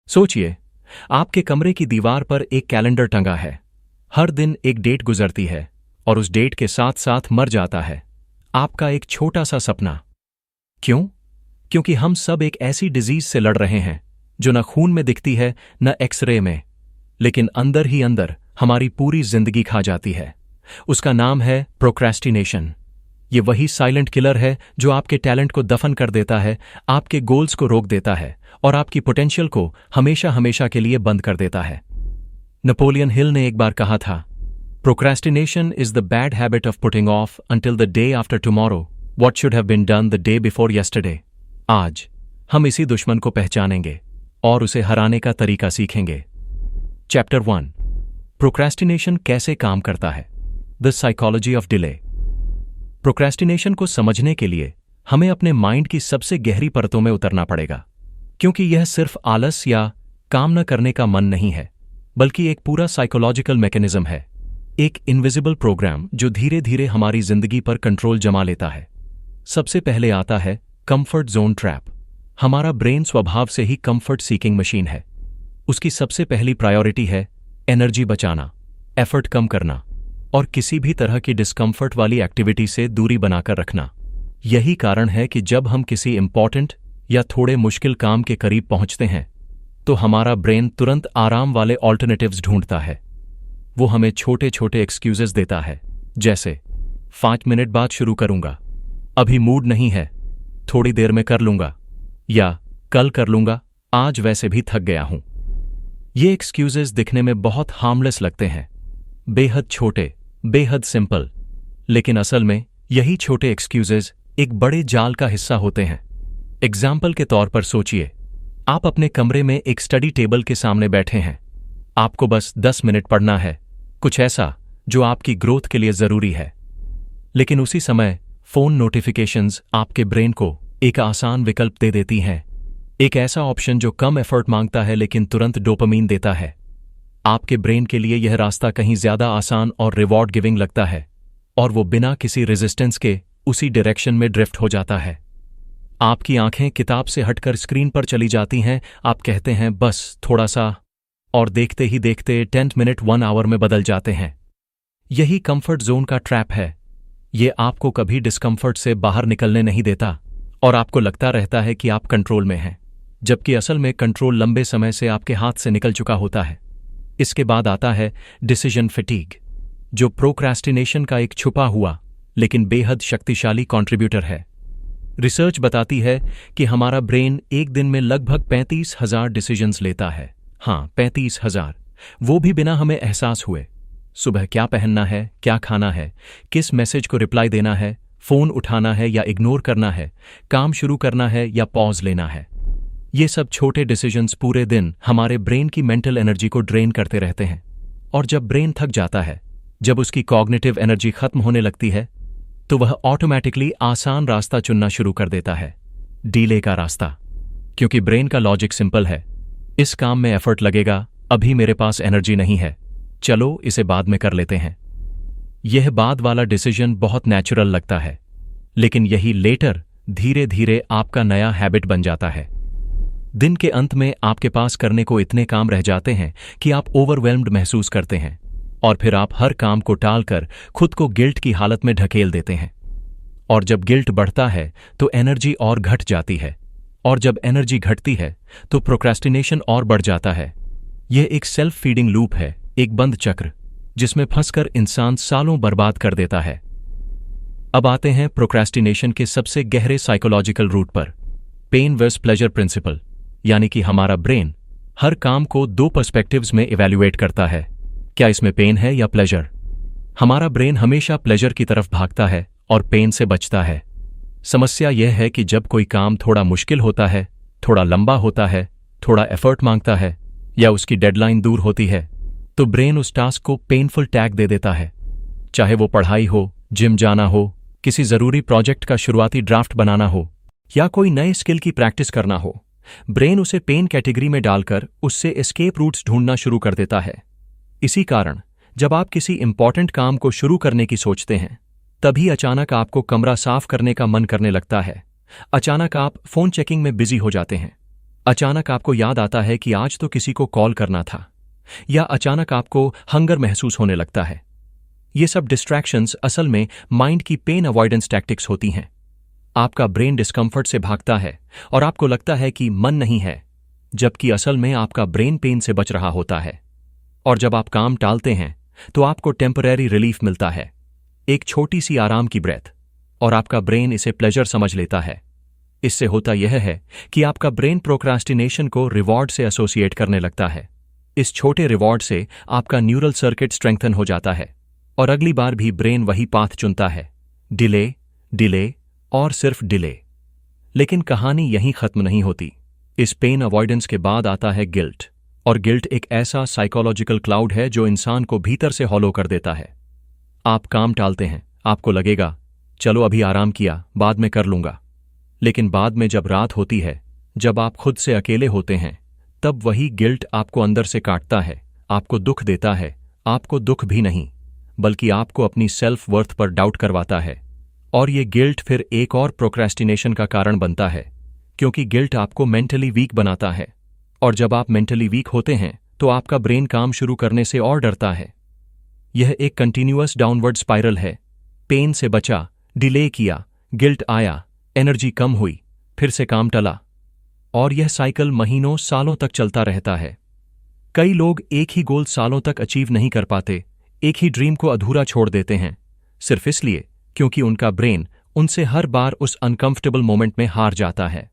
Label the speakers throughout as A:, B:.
A: सोचिए, आपके कमरे की दीवार पर एक कैलेंडर टंगा है। हर दिन एक डेट गुजरती है और उस डेट के साथ साथ मर जाता है आपका एक छोटा सा सपना। क्यों? क्योंकि हम सब एक ऐसी डिजीज से लड़ रहे हैं जो न खून में दिखती है न एक्सरे में, लेकिन अंदर ही अंदर हमारी पूरी जिंदगी खा जाती है। उसका नाम है प्रोक्रेस्टिनेशन। ये वही साइलेंट किलर है जो आपके टैलेंट को दफन कर देता है, आपके गोल्स को रोक देता है और आपकी पोटेंशियल को हमेशा हमेशा के लिए बंद कर देता है। नेपोलियन हिल ने एक बार कहा था, procrastination is the bad habit of putting off until the day after tomorrow what should have been done the day before yesterday. आज हम इसी दुश्मन को पहचानेंगे और उसे हराने का तरीका सीखेंगे। चैप्टर 1, प्रोक्रेस्टिनेशन कैसे काम करता है, the psychology of delay. Procrastination को समझने के लिए हमें अपने माइंड की सबसे गहरी परतों में उतरना पड़ेगा, क्योंकि यह सिर्फ आलस या काम न करने का मन नहीं है, बल्कि एक पूरा साइकोलॉजिकल मैकेनिज्म है, एक इनविजिबल प्रोग्राम जो धीरे धीरे हमारी जिंदगी पर कंट्रोल जमा लेता है। सबसे पहले आता है कंफर्ट जोन ट्रैप। हमारा ब्रेन स्वभाव से ही कंफर्ट सीकिंग मशीन है। उसकी सबसे पहली प्रायोरिटी है एनर्जी बचाना, एफर्ट कम करना और किसी भी तरह की डिस्कम्फर्ट वाली एक्टिविटी से दूरी बनाकर रखना। यही कारण है कि जब हम किसी इंपॉर्टेंट या थोड़े मुश्किल काम के करीब पहुंचते हैं तो हमारा ब्रेन तुरंत आराम वाले ऑल्टरनेटिव्स ढूंढता है। वो हमें छोटे छोटे एक्सक्यूजेस देता है, जैसे 5 मिनट बाद शुरू करूंगा, अभी मूड नहीं है, थोड़ी देर में कर लूंगा, या कल कर लूंगा, आज वैसे भी थक गया हूं। ये एक्सक्यूजेस दिखने में बहुत हार्मलेस लगते हैं, बेहद छोटे, बेहद सिंपल, लेकिन असल में यही छोटे एक्सक्यूजेस एक बड़े जाल का हिस्सा होते हैं। एग्जाम्पल के तौर पर सोचिए, आप अपने कमरे में एक स्टडी टेबल के सामने बैठे हैं। आपको बस 10 मिनट पढ़ना है, कुछ ऐसा जो आपकी ग्रोथ के लिए जरूरी है। लेकिन उसी समय फोन नोटिफिकेशंस आपके ब्रेन को एक आसान विकल्प दे देती हैं, एक ऐसा ऑप्शन जो कम एफर्ट मांगता है लेकिन तुरंत डोपामीन देता है। आपके ब्रेन के लिए यह रास्ता कहीं ज्यादा आसान और रिवॉर्ड गिविंग लगता है और वो बिना किसी रेजिस्टेंस के उसी डायरेक्शन में ड्रिफ्ट हो जाता है। आपकी आंखें किताब से हटकर स्क्रीन पर चली जाती हैं। आप कहते हैं बस थोड़ा सा, और देखते ही देखते 10 मिनट 1 आवर में बदल जाते हैं। यही कंफर्ट जोन का ट्रैप है। ये आपको कभी डिस्कम्फर्ट से बाहर निकलने नहीं देता और आपको लगता रहता है कि आप कंट्रोल में हैं, जबकि असल में कंट्रोल लंबे समय से आपके हाथ से निकल चुका होता है। इसके बाद आता है डिसीजन फटीग, जो प्रोक्रेस्टिनेशन का एक छुपा हुआ लेकिन बेहद शक्तिशाली कंट्रीब्यूटर है। रिसर्च बताती है कि हमारा ब्रेन एक दिन में लगभग 35,000 डिसीजंस लेता है। हाँ, 35,000, वो भी बिना हमें एहसास हुए। सुबह क्या पहनना है, क्या खाना है, किस मैसेज को रिप्लाई देना है, फोन उठाना है या इग्नोर करना है, काम शुरू करना है या पॉज लेना है। ये सब छोटे डिसीजंस पूरे दिन हमारे ब्रेन की मेंटल एनर्जी को ड्रेन करते रहते हैं। और जब ब्रेन थक जाता है, जब उसकी कॉग्निटिव एनर्जी खत्म होने लगती है, तो वह ऑटोमेटिकली आसान रास्ता चुनना शुरू कर देता है, डीले का रास्ता। क्योंकि ब्रेन का लॉजिक सिंपल है, इस काम में एफर्ट लगेगा, अभी मेरे पास एनर्जी नहीं है, चलो इसे बाद में कर लेते हैं। यह बाद वाला डिसीजन बहुत नेचुरल लगता है, लेकिन यही लेटर धीरे धीरे आपका नया हैबिट बन जाता है। दिन के अंत में आपके पास करने को इतने काम रह जाते हैं कि आप ओवरवेल्म्ड महसूस करते हैं और फिर आप हर काम को टालकर खुद को गिल्ट की हालत में ढकेल देते हैं। और जब गिल्ट बढ़ता है तो एनर्जी और घट जाती है, और जब एनर्जी घटती है तो प्रोक्रेस्टिनेशन और बढ़ जाता है। यह एक सेल्फ फीडिंग लूप है, एक बंद चक्र जिसमें फंसकर इंसान सालों बर्बाद कर देता है। अब आते हैं प्रोक्रेस्टिनेशन के सबसे गहरे साइकोलॉजिकल रूट पर, पेन वर्स प्लेजर प्रिंसिपल, यानी कि हमारा ब्रेन हर काम को 2 पर्सपेक्टिव्स में इवैल्यूएट करता है, क्या इसमें पेन है या प्लेजर। हमारा ब्रेन हमेशा प्लेजर की तरफ भागता है और पेन से बचता है। समस्या यह है कि जब कोई काम थोड़ा मुश्किल होता है, थोड़ा लंबा होता है, थोड़ा एफर्ट मांगता है या उसकी डेडलाइन दूर होती है, तो ब्रेन उस टास्क को पेनफुल टैग दे देता है। चाहे वो पढ़ाई हो, जिम जाना हो, किसी जरूरी प्रोजेक्ट का शुरुआती ड्राफ्ट बनाना हो या कोई नए स्किल की प्रैक्टिस करना हो, ब्रेन उसे पेन कैटेगरी में डालकर उससे एस्केप रूट्स ढूंढना शुरू कर देता है। इसी कारण जब आप किसी इंपॉर्टेंट काम को शुरू करने की सोचते हैं, तभी अचानक आपको कमरा साफ करने का मन करने लगता है। अचानक आप फोन चेकिंग में बिजी हो जाते हैं। अचानक आपको याद आता है कि आज तो किसी को कॉल करना था, या अचानक आपको हंगर महसूस होने लगता है। ये सब डिस्ट्रैक्शंस असल में माइंड की पेन अवॉइडेंस टैक्टिक्स होती हैं। आपका ब्रेन डिस्कम्फर्ट से भागता है और आपको लगता है कि मन नहीं है, जबकि असल में आपका ब्रेन पेन से बच रहा होता है। और जब आप काम टालते हैं तो आपको टेम्परेरी रिलीफ मिलता है, एक छोटी सी आराम की ब्रेथ, और आपका ब्रेन इसे प्लेजर समझ लेता है। इससे होता यह है कि आपका ब्रेन प्रोक्रास्टिनेशन को रिवॉर्ड से एसोसिएट करने लगता है। इस छोटे रिवॉर्ड से आपका न्यूरल सर्किट स्ट्रेंथन हो जाता है और अगली बार भी ब्रेन वही पाथ चुनता है, डिले, डिले और सिर्फ डिले। लेकिन कहानी यहीं खत्म नहीं होती। इस पेन अवॉइडेंस के बाद आता है गिल्ट, और गिल्ट एक ऐसा साइकोलॉजिकल क्लाउड है जो इंसान को भीतर से हॉलो कर देता है। आप काम टालते हैं, आपको लगेगा चलो अभी आराम किया, बाद में कर लूंगा। लेकिन बाद में जब रात होती है, जब आप खुद से अकेले होते हैं, तब वही गिल्ट आपको अंदर से काटता है, आपको दुख देता है। आपको दुख भी नहीं, बल्कि आपको अपनी सेल्फ वर्थ पर डाउट करवाता है। और ये गिल्ट फिर एक और प्रोक्रेस्टिनेशन का कारण बनता है, क्योंकि गिल्ट आपको मेंटली वीक बनाता है। और जब आप मेंटली वीक होते हैं तो आपका ब्रेन काम शुरू करने से और डरता है। यह एक कंटिन्यूअस डाउनवर्ड स्पाइरल है। पेन से बचा, डिले किया, गिल्ट आया, एनर्जी कम हुई, फिर से काम टला, और यह साइकिल महीनों सालों तक चलता रहता है। कई लोग एक ही गोल सालों तक अचीव नहीं कर पाते, एक ही ड्रीम को अधूरा छोड़ देते हैं, सिर्फ इसलिए क्योंकि उनका ब्रेन उनसे हर बार उस अनकंफर्टेबल मोमेंट में हार जाता है।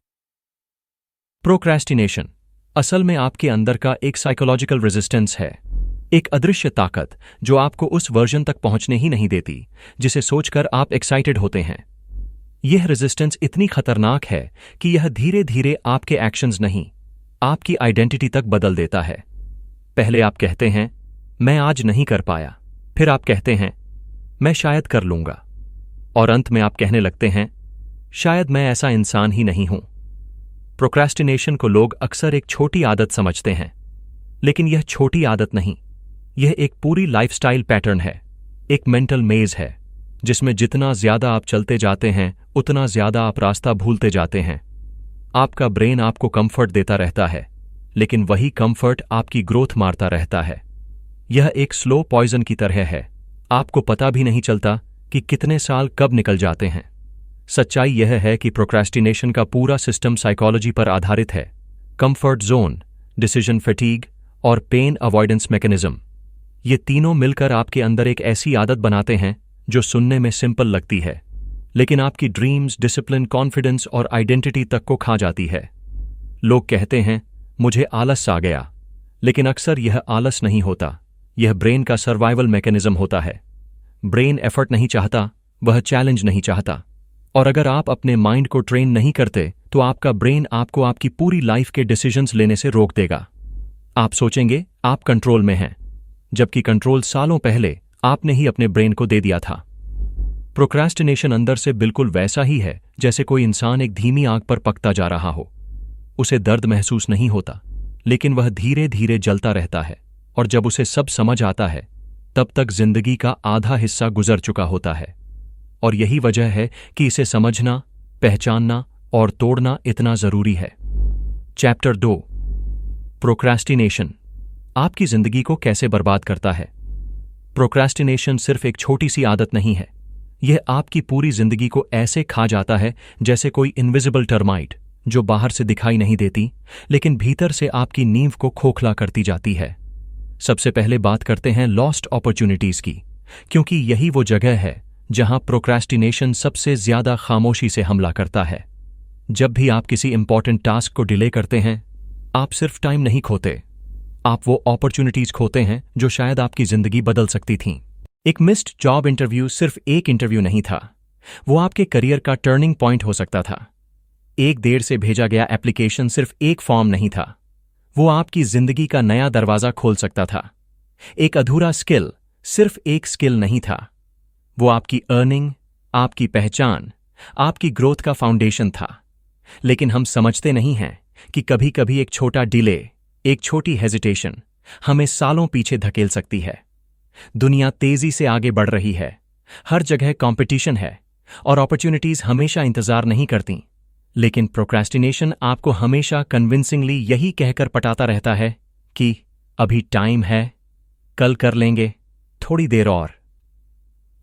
A: प्रोक्रेस्टिनेशन असल में आपके अंदर का एक साइकोलॉजिकल रेजिस्टेंस है, एक अदृश्य ताकत जो आपको उस वर्जन तक पहुंचने ही नहीं देती जिसे सोचकर आप एक्साइटेड होते हैं। यह रेजिस्टेंस इतनी खतरनाक है कि यह धीरे धीरे आपके एक्शंस नहीं, आपकी आइडेंटिटी तक बदल देता है। पहले आप कहते हैं मैं आज नहीं कर पाया, फिर आप कहते हैं मैं शायद कर लूंगा, और अंत में आप कहने लगते हैं शायद मैं ऐसा इंसान ही नहीं हूं। प्रोक्रेस्टिनेशन को लोग अक्सर एक छोटी आदत समझते हैं, लेकिन यह छोटी आदत नहीं, यह एक पूरी लाइफस्टाइल पैटर्न है, एक मेंटल मेज है जिसमें जितना ज्यादा आप चलते जाते हैं उतना ज्यादा आप रास्ता भूलते जाते हैं। आपका ब्रेन आपको कंफर्ट देता रहता है, लेकिन वही कंफर्ट आपकी ग्रोथ मारता रहता है। यह एक स्लो पॉइजन की तरह है, आपको पता भी नहीं चलता कि कितने साल कब निकल जाते हैं। सच्चाई यह है कि प्रोक्रेस्टिनेशन का पूरा सिस्टम साइकोलॉजी पर आधारित है। कंफर्ट जोन, डिसीजन फैटीग और पेन अवॉइडेंस मैकेनिज्म, ये तीनों मिलकर आपके अंदर एक ऐसी आदत बनाते हैं जो सुनने में सिंपल लगती है, लेकिन आपकी ड्रीम्स, डिसिप्लिन, कॉन्फिडेंस और आइडेंटिटी तक को खा जाती है। लोग कहते हैं मुझे आलस आ गया, लेकिन अक्सर यह आलस नहीं होता, यह ब्रेन का सर्वाइवल मैकेनिज्म होता है। ब्रेन एफर्ट नहीं चाहता, वह चैलेंज नहीं चाहता। और अगर आप अपने माइंड को ट्रेन नहीं करते तो आपका ब्रेन आपको आपकी पूरी लाइफ के डिसीजंस लेने से रोक देगा। आप सोचेंगे आप कंट्रोल में हैं, जबकि कंट्रोल सालों पहले आपने ही अपने ब्रेन को दे दिया था। प्रोक्रेस्टिनेशन अंदर से बिल्कुल वैसा ही है जैसे कोई इंसान एक धीमी आग पर पकता जा रहा हो। उसे दर्द महसूस नहीं होता, लेकिन वह धीरे धीरे जलता रहता है, और जब उसे सब समझ आता है तब तक जिंदगी का आधा हिस्सा गुजर चुका होता है। और यही वजह है कि इसे समझना, पहचानना और तोड़ना इतना जरूरी है। चैप्टर 2, प्रोक्रेस्टिनेशन आपकी जिंदगी को कैसे बर्बाद करता है। प्रोक्रेस्टिनेशन सिर्फ एक छोटी सी आदत नहीं है, यह आपकी पूरी जिंदगी को ऐसे खा जाता है जैसे कोई इनविजिबल टर्माइट जो बाहर से दिखाई नहीं देती, लेकिन भीतर से आपकी नींव को खोखला करती जाती है। सबसे पहले बात करते हैं लॉस्ट अपॉर्चुनिटीज की, क्योंकि यही वो जगह है जहां प्रोक्रेस्टिनेशन सबसे ज्यादा खामोशी से हमला करता है। जब भी आप किसी इंपॉर्टेंट टास्क को डिले करते हैं, आप सिर्फ टाइम नहीं खोते, आप वो अपॉर्चुनिटीज खोते हैं जो शायद आपकी जिंदगी बदल सकती थीं। एक मिस्ड जॉब इंटरव्यू सिर्फ एक इंटरव्यू नहीं था, वो आपके करियर का टर्निंग पॉइंट हो सकता था। एक देर से भेजा गया एप्लीकेशन सिर्फ एक फॉर्म नहीं था, वो आपकी जिंदगी का नया दरवाजा खोल सकता था। एक अधूरा स्किल सिर्फ एक स्किल नहीं था, वो आपकी अर्निंग, आपकी पहचान, आपकी ग्रोथ का फाउंडेशन था। लेकिन हम समझते नहीं हैं कि कभी कभी एक छोटा डिले, एक छोटी हेजिटेशन हमें सालों पीछे धकेल सकती है। दुनिया तेजी से आगे बढ़ रही है, हर जगह कंपटीशन है, और अपॉर्चुनिटीज हमेशा इंतजार नहीं करती। लेकिन प्रोक्रेस्टिनेशन आपको हमेशा कन्विंसिंगली यही कहकर पटाता रहता है कि अभी टाइम है, कल कर लेंगे, थोड़ी देर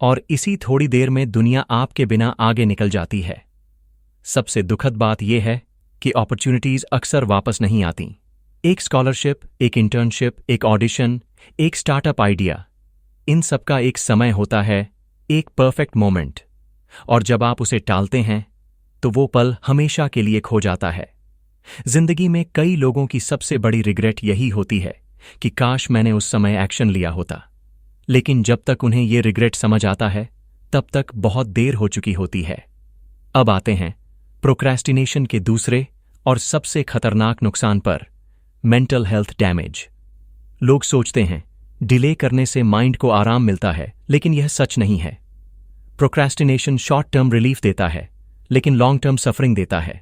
A: और इसी थोड़ी देर में दुनिया आपके बिना आगे निकल जाती है। सबसे दुखद बात यह है कि अपॉर्चुनिटीज अक्सर वापस नहीं आती। एक स्कॉलरशिप, एक इंटर्नशिप, एक ऑडिशन, एक स्टार्टअप आइडिया, इन सबका एक समय होता है, एक परफेक्ट मोमेंट, और जब आप उसे टालते हैं तो वो पल हमेशा के लिए खो जाता है। जिंदगी में कई लोगों की सबसे बड़ी रिग्रेट यही होती है कि काश मैंने उस समय एक्शन लिया होता। लेकिन जब तक उन्हें ये रिग्रेट समझ आता है तब तक बहुत देर हो चुकी होती है। अब आते हैं प्रोक्रेस्टिनेशन के दूसरे और सबसे खतरनाक नुकसान पर, मेंटल हेल्थ डैमेज। लोग सोचते हैं डिले करने से माइंड को आराम मिलता है, लेकिन यह सच नहीं है। प्रोक्रेस्टिनेशन शॉर्ट टर्म रिलीफ देता है, लेकिन लॉन्ग टर्म सफरिंग देता है।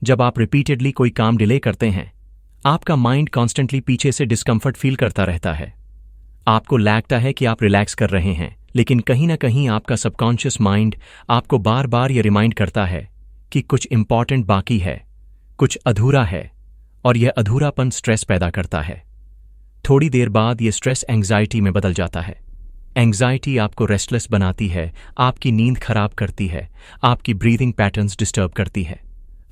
A: जब आप रिपीटेडली कोई काम डिले करते हैं, आपका माइंड कॉन्स्टेंटली पीछे से डिस्कम्फर्ट फील करता रहता है। आपको लगता है कि आप रिलैक्स कर रहे हैं, लेकिन कहीं ना कहीं आपका सबकॉन्शियस माइंड आपको बार बार ये रिमाइंड करता है कि कुछ इंपॉर्टेंट बाकी है, कुछ अधूरा है, और यह अधूरापन स्ट्रेस पैदा करता है। थोड़ी देर बाद यह स्ट्रेस एंग्जाइटी में बदल जाता है। एंग्जाइटी आपको रेस्टलेस बनाती है, आपकी नींद खराब करती है, आपकी ब्रीदिंग पैटर्न्स डिस्टर्ब करती है।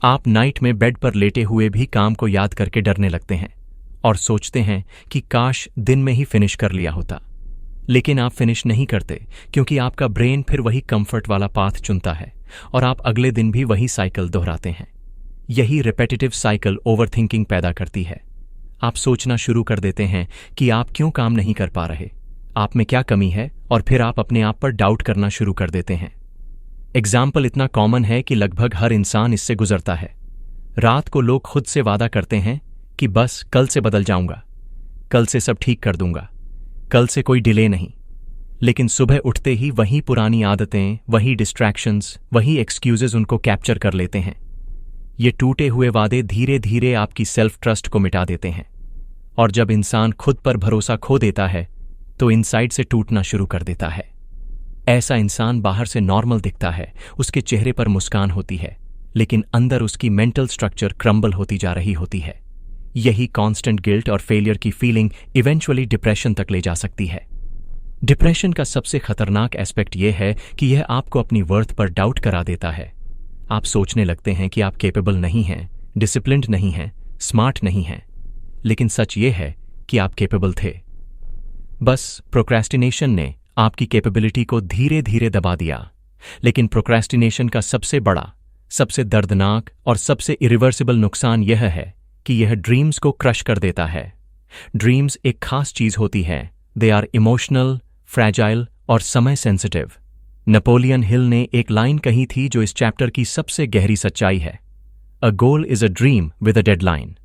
A: आप नाइट में बेड पर लेटे हुए भी काम को याद करके डरने लगते हैं और सोचते हैं कि काश दिन में ही फिनिश कर लिया होता। लेकिन आप फिनिश नहीं करते, क्योंकि आपका ब्रेन फिर वही कंफर्ट वाला पाथ चुनता है और आप अगले दिन भी वही साइकिल दोहराते हैं। यही रिपेटिटिव साइकिल ओवरथिंकिंग पैदा करती है। आप सोचना शुरू कर देते हैं कि आप क्यों काम नहीं कर पा रहे, आप में क्या कमी है, और फिर आप अपने आप पर डाउट करना शुरू कर देते हैं। एग्जाम्पल इतना कॉमन है कि लगभग हर इंसान इससे गुजरता है। रात को लोग खुद से वादा करते हैं कि बस कल से बदल जाऊंगा, कल से सब ठीक कर दूंगा, कल से कोई डिले नहीं। लेकिन सुबह उठते ही वही पुरानी आदतें, वही डिस्ट्रैक्शंस, वही एक्सक्यूजेज उनको कैप्चर कर लेते हैं। ये टूटे हुए वादे धीरे धीरे आपकी सेल्फ ट्रस्ट को मिटा देते हैं, और जब इंसान खुद पर भरोसा खो देता है तो इनसाइड से टूटना शुरू कर देता है। ऐसा इंसान बाहर से नॉर्मल दिखता है, उसके चेहरे पर मुस्कान होती है, लेकिन अंदर उसकी मेंटल स्ट्रक्चर क्रम्बल होती जा रही होती है। यही कांस्टेंट गिल्ट और फेलियर की फीलिंग इवेंचुअली डिप्रेशन तक ले जा सकती है। डिप्रेशन का सबसे खतरनाक एस्पेक्ट यह है कि यह आपको अपनी वर्थ पर डाउट करा देता है। आप सोचने लगते हैं कि आप कैपेबल नहीं हैं, डिसिप्लिन्ड नहीं हैं, स्मार्ट नहीं हैं, लेकिन सच ये है कि आप कैपेबल थे। बस प्रोक्रेस्टिनेशन ने आपकी कैपेबिलिटी को धीरे धीरे दबा दिया। लेकिन प्रोक्रेस्टिनेशन का सबसे बड़ा, सबसे दर्दनाक और सबसे इरिवर्सिबल नुकसान यह है कि यह ड्रीम्स को क्रश कर देता है। ड्रीम्स एक खास चीज होती है। दे आर इमोशनल, फ्रैजाइल और समय सेंसिटिव। नेपोलियन हिल ने एक लाइन कही थी जो इस चैप्टर की सबसे गहरी सच्चाई है। A goal is a dream with a deadline.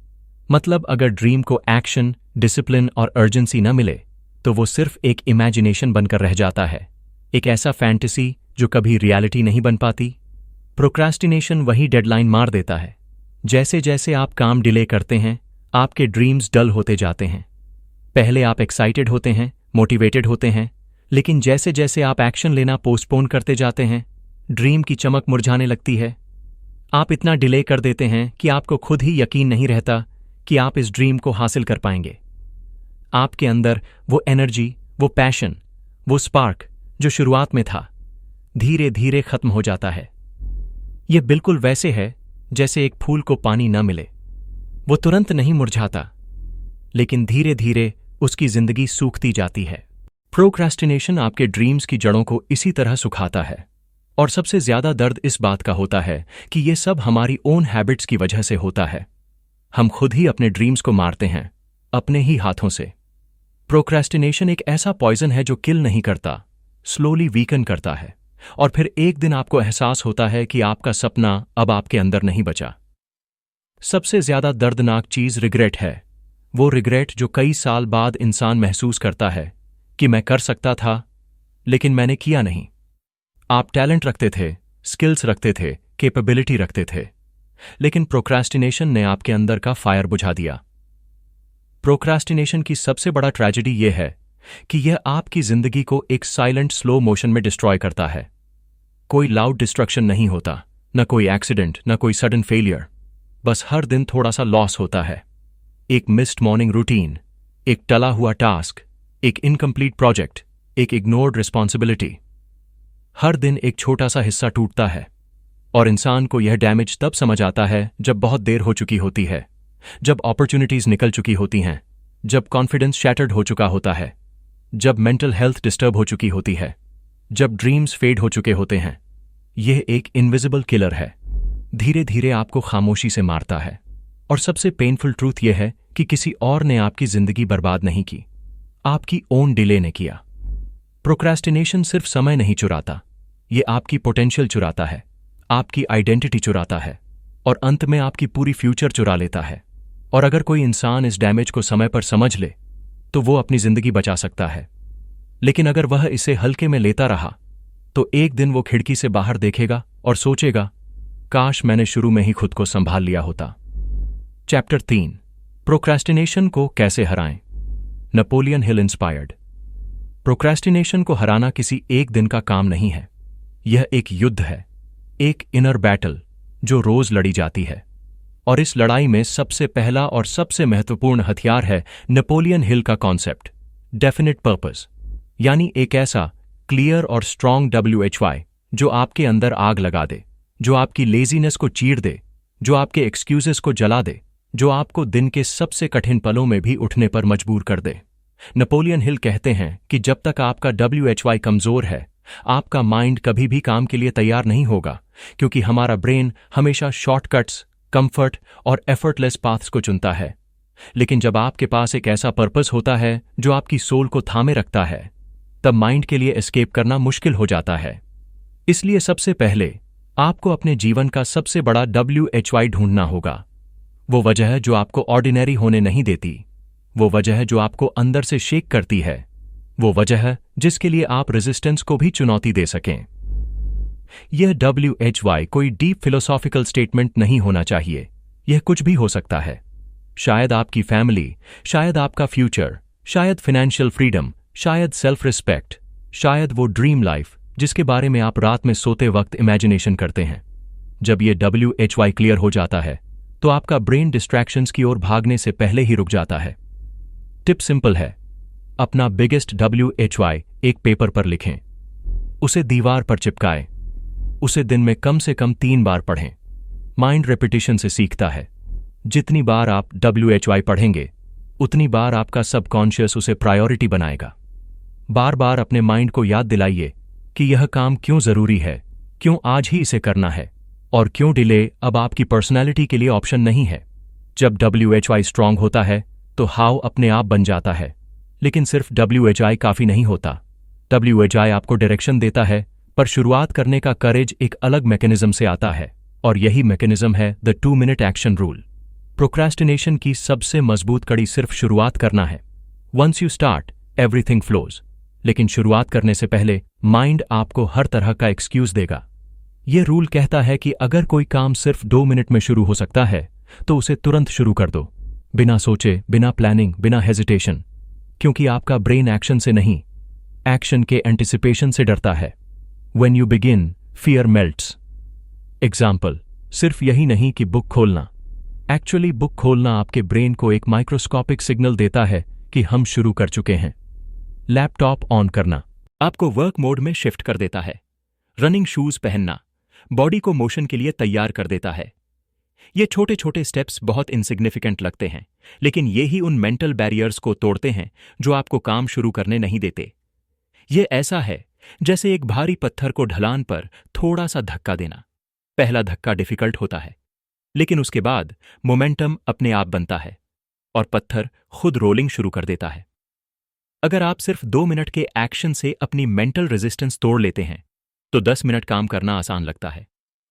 A: मतलब अगर ड्रीम को एक्शन, डिसिप्लिन और अर्जेंसी न मिले तो वो सिर्फ एक इमेजिनेशन बनकर रह जाता है, एक ऐसा फैंटेसी जो कभी रियलिटी नहीं बन पाती। प्रोक्रेस्टिनेशन वही डेडलाइन मार देता है। जैसे जैसे आप काम डिले करते हैं, आपके ड्रीम्स डल होते जाते हैं। पहले आप एक्साइटेड होते हैं, मोटिवेटेड होते हैं, लेकिन जैसे जैसे आप एक्शन लेना पोस्टपोन करते जाते हैं, ड्रीम की चमक मुरझाने लगती है। आप इतना डिले कर देते हैं कि आपको खुद ही यकीन नहीं रहता कि आप इस ड्रीम को हासिल कर पाएंगे। आपके अंदर वो एनर्जी, वो पैशन, वो स्पार्क जो शुरुआत में था, धीरे धीरे खत्म हो जाता है। यह बिल्कुल वैसे है जैसे एक फूल को पानी न मिले। वो तुरंत नहीं मुरझाता, लेकिन धीरे धीरे उसकी जिंदगी सूखती जाती है। प्रोक्रेस्टिनेशन आपके ड्रीम्स की जड़ों को इसी तरह सुखाता है। और सबसे ज्यादा दर्द इस बात का होता है कि ये सब हमारी ओन हैबिट्स की वजह से होता है। हम खुद ही अपने ड्रीम्स को मारते हैं, अपने ही हाथों से। प्रोक्रेस्टिनेशन एक ऐसा पॉइजन है जो किल नहीं करता, स्लोली वीकन करता है, और फिर एक दिन आपको एहसास होता है कि आपका सपना अब आपके अंदर नहीं बचा। सबसे ज्यादा दर्दनाक चीज रिग्रेट है। वो रिग्रेट जो कई साल बाद इंसान महसूस करता है कि मैं कर सकता था, लेकिन मैंने किया नहीं। आप टैलेंट रखते थे, स्किल्स रखते थे, कैपेबिलिटी रखते थे, लेकिन प्रोक्रेस्टिनेशन ने आपके अंदर का फायर बुझा दिया। प्रोक्रेस्टिनेशन की सबसे बड़ा ट्रेजेडी यह है कि यह आपकी जिंदगी को एक साइलेंट स्लो मोशन में डिस्ट्रॉय करता है। कोई लाउड डिस्ट्रक्शन नहीं होता, न कोई एक्सीडेंट, न कोई सडन फेलियर, बस हर दिन थोड़ा सा लॉस होता है। एक मिस्ड मॉर्निंग रूटीन, एक टला हुआ टास्क, एक इनकम्प्लीट प्रोजेक्ट, एक इग्नोर्ड रिस्पॉन्सिबिलिटी। हर दिन एक छोटा सा हिस्सा टूटता है और इंसान को यह डैमेज तब समझ आता है जब बहुत देर हो चुकी होती है, जब अपॉर्चुनिटीज निकल चुकी होती हैं, जब कॉन्फिडेंस शैटर्ड हो चुका होता है, जब मेंटल हेल्थ डिस्टर्ब हो चुकी होती है, जब ड्रीम्स फेड हो चुके होते हैं। यह एक इनविजिबल किलर है, धीरे धीरे आपको खामोशी से मारता है। और सबसे पेनफुल ट्रूथ यह है कि किसी और ने आपकी जिंदगी बर्बाद नहीं की, आपकी ओन डिले ने किया। प्रोक्रेस्टिनेशन सिर्फ समय नहीं चुराता, ये आपकी पोटेंशियल चुराता है, आपकी आइडेंटिटी चुराता है और अंत में आपकी पूरी फ्यूचर चुरा लेता है। और अगर कोई इंसान इस डैमेज को समय पर समझ ले तो वो अपनी जिंदगी बचा सकता है। लेकिन अगर वह इसे हल्के में लेता रहा तो एक दिन वो खिड़की से बाहर देखेगा और सोचेगा, काश मैंने शुरू में ही खुद को संभाल लिया होता। चैप्टर 3, प्रोक्रेस्टिनेशन को कैसे हराएं। Napoleon Hill inspired. प्रोक्रेस्टिनेशन को हराना किसी एक दिन का काम नहीं है, यह एक युद्ध है, एक इनर बैटल जो रोज लड़ी जाती है। और इस लड़ाई में सबसे पहला और सबसे महत्वपूर्ण हथियार है नेपोलियन हिल का कॉन्सेप्ट, डेफिनेट पर्पस, यानी एक ऐसा क्लियर और स्ट्रॉन्ग WHY जो आपके अंदर आग लगा दे, जो आपकी लेजीनेस को चीर दे, जो आपके एक्सक्यूजेस को जला दे, जो आपको दिन के सबसे कठिन पलों में भी उठने पर मजबूर कर दे। नेपोलियन हिल कहते हैं कि जब तक आपका WHY कमजोर है, आपका माइंड कभी भी काम के लिए तैयार नहीं होगा, क्योंकि हमारा ब्रेन हमेशा शॉर्टकट्स, कंफर्ट और एफर्टलेस पाथ्स को चुनता है। लेकिन जब आपके पास एक ऐसा पर्पस होता है जो आपकी सोल को थामे रखता है, तब माइंड के लिए एस्केप करना मुश्किल हो जाता है। इसलिए सबसे पहले आपको अपने जीवन का सबसे बड़ा WHY ढूंढना होगा। वो वजह जो आपको ऑर्डिनरी होने नहीं देती, वो वजह जो आपको अंदर से शेक करती है, वो वजह जिसके लिए आप रेजिस्टेंस को भी चुनौती दे सकें। यह WHY कोई डीप फिलोसॉफिकल स्टेटमेंट नहीं होना चाहिए, यह कुछ भी हो सकता है। शायद आपकी फैमिली, शायद आपका फ्यूचर, शायद फाइनेंशियल फ्रीडम, शायद सेल्फ रिस्पेक्ट, शायद वो ड्रीम लाइफ जिसके बारे में आप रात में सोते वक्त इमेजिनेशन करते हैं। जब यह WHY क्लियर हो जाता है तो आपका ब्रेन डिस्ट्रैक्शंस की ओर भागने से पहले ही रुक जाता है। टिप सिंपल है, अपना बिगेस्ट WHY एक पेपर पर लिखें, उसे दीवार पर चिपकाएं, उसे दिन में कम से कम 3 बार पढ़ें। माइंड रेपिटेशन से सीखता है, जितनी बार आप WHY पढ़ेंगे उतनी बार आपका सबकॉन्शियस उसे प्रायोरिटी बनाएगा। बार बार अपने माइंड को याद दिलाइए कि यह काम क्यों जरूरी है, क्यों आज ही इसे करना है और क्यों डिले अब आपकी पर्सनैलिटी के लिए ऑप्शन नहीं है। जब WHY स्ट्रांग होता है तो हाउ अपने आप बन जाता है। लेकिन सिर्फ WHY काफी नहीं होता। WHY आपको डायरेक्शन देता है, पर शुरुआत करने का करेज एक अलग मैकेनिज्म से आता है, और यही मैकेनिज्म है the 2 minute action rule. Procrastination की सबसे मजबूत कड़ी सिर्फ शुरुआत करना है। Once you start, everything flows. लेकिन शुरुआत करने से पहले माइंड आपको हर तरह का एक्सक्यूज देगा। यह रूल कहता है कि अगर कोई काम सिर्फ 2 मिनट में शुरू हो सकता है तो उसे तुरंत शुरू कर दो, बिना सोचे, बिना प्लानिंग, बिना हेजिटेशन, क्योंकि आपका ब्रेन एक्शन से नहीं, एक्शन के एंटिसिपेशन से डरता है। When you begin, fear melts. Example, सिर्फ यही नहीं कि बुक खोलना, एक्चुअली बुक खोलना आपके ब्रेन को एक माइक्रोस्कोपिक सिग्नल देता है कि हम शुरू कर चुके हैं। लैपटॉप ऑन करना आपको वर्क मोड में शिफ्ट कर देता है। रनिंग शूज पहनना बॉडी को मोशन के लिए तैयार कर देता है। ये छोटे छोटे स्टेप्स बहुत इनसिग्निफिकेंट लगते हैं, लेकिन ये ही उन मेंटल बैरियर्स को तोड़ते हैं जो आपको काम शुरू करने नहीं देते। ये ऐसा है जैसे एक भारी पत्थर को ढलान पर थोड़ा सा धक्का देना। पहला धक्का डिफिकल्ट होता है, लेकिन उसके बाद मोमेंटम अपने आप बनता है और पत्थर खुद रोलिंग शुरू कर देता है। अगर आप सिर्फ 2 मिनट के एक्शन से अपनी मेंटल रेजिस्टेंस तोड़ लेते हैं तो 10 मिनट काम करना आसान लगता है।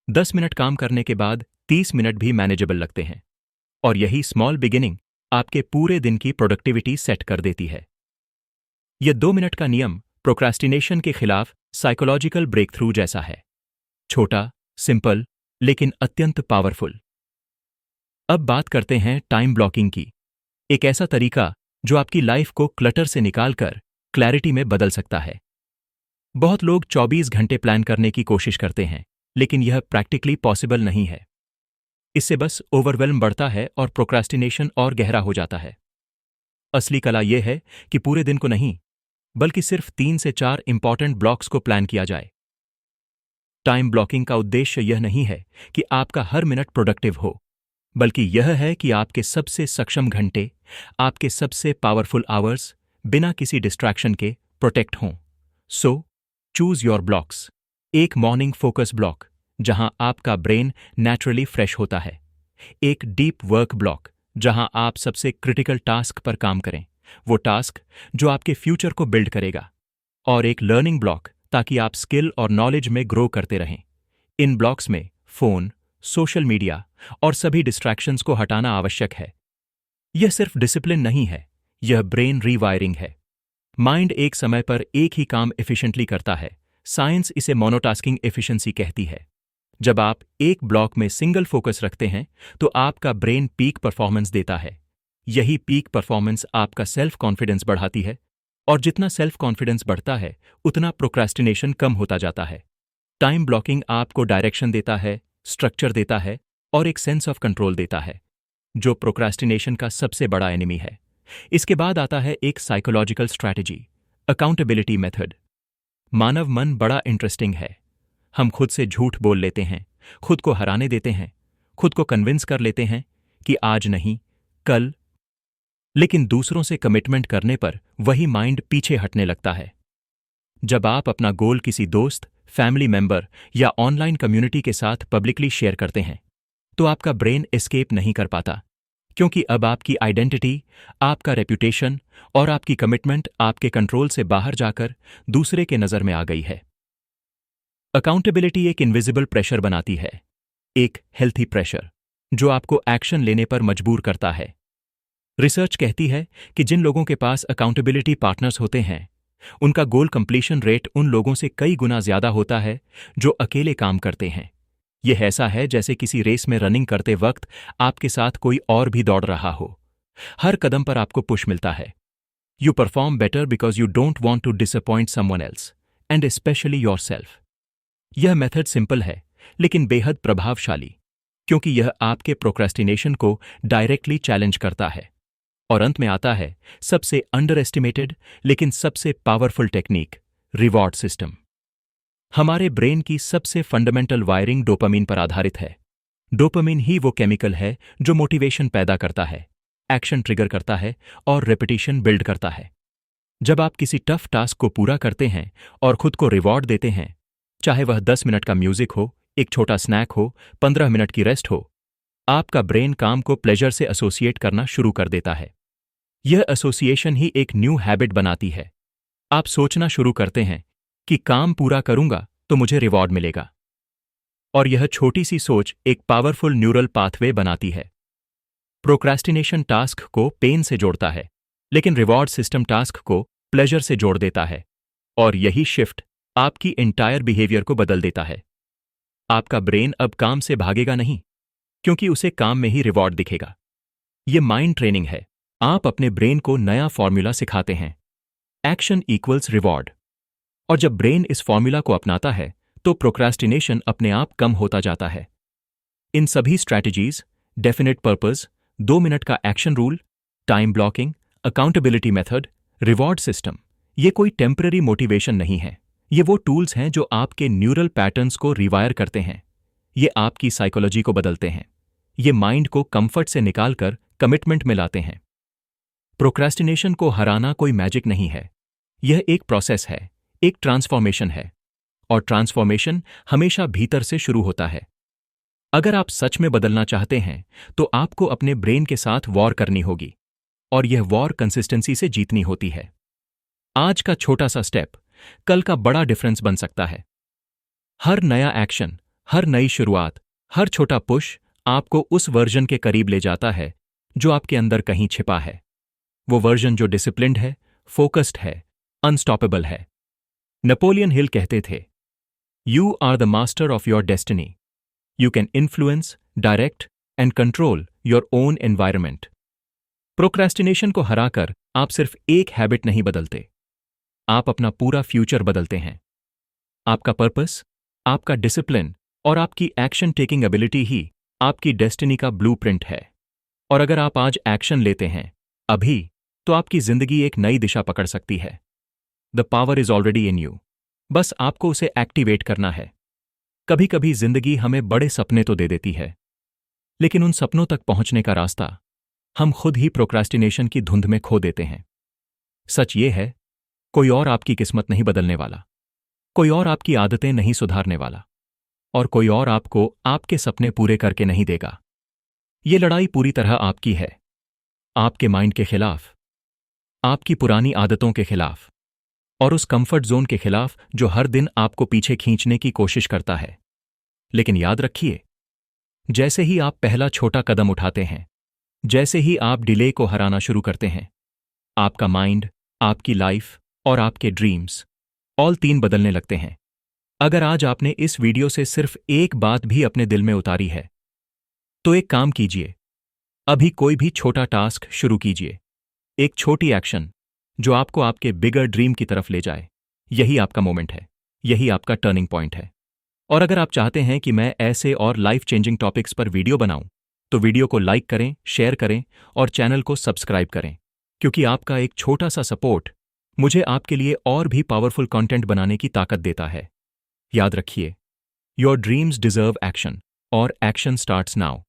A: 10 मिनट काम करने के बाद 30 मिनट भी मैनेजेबल लगते हैं, और यही स्मॉल बिगिनिंग आपके पूरे दिन की प्रोडक्टिविटी सेट कर देती है। यह 2 मिनट का नियम प्रोक्रेस्टिनेशन के खिलाफ साइकोलॉजिकल ब्रेक थ्रू जैसा है, छोटा, सिंपल, लेकिन अत्यंत पावरफुल। अब बात करते हैं टाइम ब्लॉकिंग की, एक ऐसा तरीका जो आपकी लाइफ को क्लटर से निकालकर क्लैरिटी में बदल सकता है। बहुत लोग 24 घंटे प्लान करने की कोशिश करते हैं, लेकिन यह प्रैक्टिकली पॉसिबल नहीं है। इससे बस ओवरवेल्म बढ़ता है और प्रोक्रास्टिनेशन और गहरा हो जाता है। असली कला यह है कि पूरे दिन को नहीं, बल्कि सिर्फ 3 से 4 इंपॉर्टेंट ब्लॉक्स को प्लान किया जाए। टाइम ब्लॉकिंग का उद्देश्य यह नहीं है कि आपका हर मिनट प्रोडक्टिव हो, बल्कि यह है कि आपके सबसे सक्षम घंटे, आपके सबसे पावरफुल आवर्स, बिना किसी डिस्ट्रैक्शन के प्रोटेक्ट हों। So choose your blocks. एक मॉर्निंग फोकस ब्लॉक, जहां आपका ब्रेन नेचुरली फ्रेश होता है। एक डीप वर्क ब्लॉक, जहां आप सबसे क्रिटिकल टास्क पर काम करें, वो टास्क जो आपके फ्यूचर को बिल्ड करेगा। और एक लर्निंग ब्लॉक, ताकि आप स्किल और नॉलेज में ग्रो करते रहें। इन ब्लॉक्स में फोन, सोशल मीडिया और सभी डिस्ट्रैक्शंस को हटाना आवश्यक है। यह सिर्फ डिसिप्लिन नहीं है, यह ब्रेन रीवायरिंग है। माइंड एक समय पर एक ही काम एफिशिएंटली करता है। साइंस इसे मोनोटास्किंग एफिशिएंसी कहती है। जब आप एक ब्लॉक में सिंगल फोकस रखते हैं, तो आपका ब्रेन पीक परफॉर्मेंस देता है। यही पीक परफॉर्मेंस आपका सेल्फ कॉन्फिडेंस बढ़ाती है, और जितना सेल्फ कॉन्फिडेंस बढ़ता है, उतना प्रोक्रास्टिनेशन कम होता जाता है। टाइम ब्लॉकिंग आपको डायरेक्शन देता है, स्ट्रक्चर देता है और एक सेंस ऑफ कंट्रोल देता है, जो प्रोक्रास्टिनेशन का सबसे बड़ा एनिमी है। इसके बाद आता है एक साइकोलॉजिकल स्ट्रैटेजी, अकाउंटेबिलिटी मेथड। मानव मन बड़ा इंटरेस्टिंग है। हम खुद से झूठ बोल लेते हैं, खुद को हराने देते हैं, खुद को कन्विंस कर लेते हैं कि आज नहीं, कल। लेकिन दूसरों से कमिटमेंट करने पर वही माइंड पीछे हटने लगता है। जब आप अपना गोल किसी दोस्त, फैमिली मेंबर या ऑनलाइन कम्युनिटी के साथ पब्लिकली शेयर करते हैं, तो आपका ब्रेन एस्केप नहीं कर पाता, क्योंकि अब आपकी आइडेंटिटी, आपका रेप्यूटेशन और आपकी कमिटमेंट आपके कंट्रोल से बाहर जाकर दूसरे के नजर में आ गई है। अकाउंटेबिलिटी एक इनविजिबल प्रेशर बनाती है, एक हेल्थी प्रेशर, जो आपको एक्शन लेने पर मजबूर करता है। रिसर्च कहती है कि जिन लोगों के पास अकाउंटेबिलिटी पार्टनर्स होते हैं, उनका गोल कंप्लीशन रेट उन लोगों से कई गुना ज्यादा होता है जो अकेले काम करते हैं। यह ऐसा है जैसे किसी रेस में रनिंग करते वक्त आपके साथ कोई और भी दौड़ रहा हो। हर कदम पर आपको पुश मिलता है। You perform better because you don't want to disappoint someone else, and specially yourself. यह मेथड सिंपल है, लेकिन बेहद प्रभावशाली, क्योंकि यह आपके प्रोक्रेस्टिनेशन को डायरेक्टली चैलेंज करता है। और अंत में आता है सबसे अंडर एस्टिमेटेड लेकिन सबसे पावरफुल टेक्निक, रिवॉर्ड सिस्टम। हमारे ब्रेन की सबसे फंडामेंटल वायरिंग डोपामीन पर आधारित है। डोपामीन ही वो केमिकल है जो मोटिवेशन पैदा करता है, एक्शन ट्रिगर करता है और रेपिटेशन बिल्ड करता है। जब आप किसी टफ टास्क को पूरा करते हैं और खुद को रिवॉर्ड देते हैं, चाहे वह 10 मिनट का म्यूजिक हो, एक छोटा स्नैक हो, 15 मिनट की रेस्ट हो, आपका ब्रेन काम को प्लेजर से एसोसिएट करना शुरू कर देता है। यह एसोसिएशन ही एक न्यू हैबिट बनाती है। आप सोचना शुरू करते हैं कि काम पूरा करूंगा तो मुझे रिवॉर्ड मिलेगा। और यह छोटी सी सोच एक पावरफुल न्यूरल पाथवे बनाती है। प्रोक्रेस्टिनेशन टास्क को पेन से जोड़ता है, लेकिन रिवॉर्ड सिस्टम टास्क को प्लेजर से जोड़ देता है। और यही शिफ्ट आपकी एंटायर बिहेवियर को बदल देता है। आपका ब्रेन अब काम से भागेगा नहीं, क्योंकि उसे काम में ही रिवॉर्ड दिखेगा। यह माइंड ट्रेनिंग है। आप अपने ब्रेन को नया फॉर्मूला सिखाते हैं, एक्शन इक्वल्स रिवॉर्ड। और जब ब्रेन इस फॉर्मूला को अपनाता है, तो प्रोक्रेस्टिनेशन अपने आप कम होता जाता है। इन सभी स्ट्रैटेजीज, डेफिनेट पर्पस, 2 मिनट का action rule, time blocking, accountability method, reward system, ये कोई टेम्पररी मोटिवेशन नहीं है। ये वो टूल्स हैं जो आपके न्यूरल पैटर्न्स को रिवायर करते हैं। ये आपकी साइकोलॉजी को बदलते हैं। ये माइंड को कंफर्ट से निकालकर कमिटमेंट में लाते हैं। प्रोक्रेस्टिनेशन को हराना कोई मैजिक नहीं है। यह एक प्रोसेस है, एक ट्रांसफॉर्मेशन है। और ट्रांसफॉर्मेशन हमेशा भीतर से शुरू होता है। अगर आप सच में बदलना चाहते हैं, तो आपको अपने ब्रेन के साथ वॉर करनी होगी। और यह वॉर कंसिस्टेंसी से जीतनी होती है। आज का छोटा सा स्टेप कल का बड़ा डिफरेंस बन सकता है। हर नया एक्शन, हर नई शुरुआत, हर छोटा पुश आपको उस वर्जन के करीब ले जाता है जो आपके अंदर कहीं छिपा है। वो वर्जन जो डिसिप्लिन्ड है, फोकस्ड है, अनस्टॉपेबल है। नेपोलियन हिल कहते थे, you are the master of your destiny. You can influence, direct and control your own environment. Procrastination को हराकर आप सिर्फ एक हैबिट नहीं बदलते, आप अपना पूरा फ्यूचर बदलते हैं। आपका पर्पस, आपका डिसिप्लिन और आपकी एक्शन टेकिंग एबिलिटी ही आपकी डेस्टिनी का ब्लूप्रिंट है। और अगर आप आज एक्शन लेते हैं अभी, तो आपकी जिंदगी एक नई दिशा पकड़ सकती है। The power is already in you, बस आपको उसे एक्टिवेट करना है। कभी कभी जिंदगी हमें बड़े सपने तो दे देती है, लेकिन उन सपनों तक पहुंचने का रास्ता हम खुद ही प्रोक्रास्टिनेशन की धुंध में खो देते हैं। सच ये है, कोई और आपकी किस्मत नहीं बदलने वाला, कोई और आपकी आदतें नहीं सुधारने वाला, और कोई और आपको आपके सपने पूरे करके नहीं देगा। ये लड़ाई पूरी तरह आपकी है, आपके माइंड के खिलाफ, आपकी पुरानी आदतों के खिलाफ, और उस कंफर्ट जोन के खिलाफ जो हर दिन आपको पीछे खींचने की कोशिश करता है। लेकिन याद रखिए, जैसे ही आप पहला छोटा कदम उठाते हैं, जैसे ही आप डिले को हराना शुरू करते हैं, आपका माइंड, आपकी लाइफ और आपके ड्रीम्स ऑल तीन बदलने लगते हैं। अगर आज आपने इस वीडियो से सिर्फ एक बात भी अपने दिल में उतारी है, तो एक काम कीजिए, अभी कोई भी छोटा टास्क शुरू कीजिए, एक छोटी एक्शन जो आपको आपके बिगर ड्रीम की तरफ ले जाए। यही आपका मोमेंट है, यही आपका टर्निंग पॉइंट है। और अगर आप चाहते हैं कि मैं ऐसे और लाइफ चेंजिंग टॉपिक्स पर वीडियो बनाऊं, तो वीडियो को लाइक करें, शेयर करें और चैनल को सब्सक्राइब करें, क्योंकि आपका एक छोटा सा सपोर्ट मुझे आपके लिए और भी पावरफुल कंटेंट बनाने की ताकत देता है। याद रखिए, योर ड्रीम्स डिजर्व एक्शन, और एक्शन स्टार्ट्स नाउ।